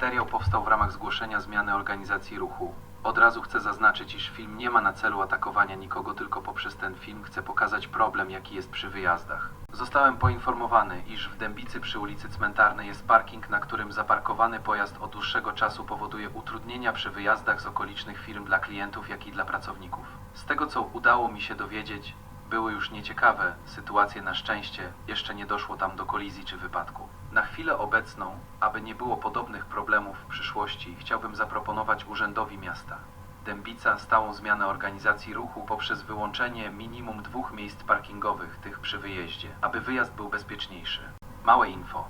Materiał powstał w ramach zgłoszenia zmiany organizacji ruchu. Od razu chcę zaznaczyć, iż film nie ma na celu atakowania nikogo, tylko poprzez ten film chcę pokazać problem, jaki jest przy wyjazdach. Zostałem poinformowany, iż w Dębicy przy ulicy Cmentarnej jest parking, na którym zaparkowany pojazd od dłuższego czasu powoduje utrudnienia przy wyjazdach z okolicznych firm dla klientów, jak i dla pracowników. Z tego, co udało mi się dowiedzieć, były już nieciekawe sytuacje. Na szczęście jeszcze nie doszło tam do kolizji czy wypadku. Na chwilę obecną, aby nie było podobnych problemów w przyszłości, chciałbym zaproponować Urzędowi Miasta Dębica stałą zmianę organizacji ruchu poprzez wyłączenie minimum 2 miejsc parkingowych, tych przy wyjeździe, aby wyjazd był bezpieczniejszy. Małe info.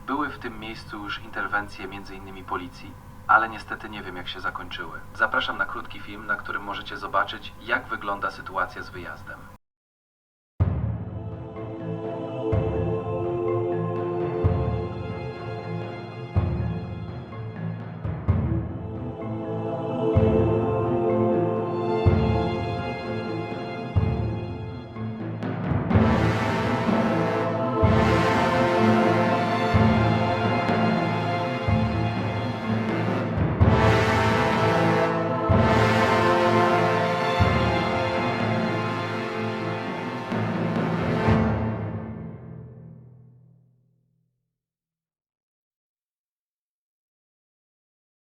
Były w tym miejscu już interwencje m.in. policji, ale niestety nie wiem, jak się zakończyły. Zapraszam na krótki film, na którym możecie zobaczyć, jak wygląda sytuacja z wyjazdem.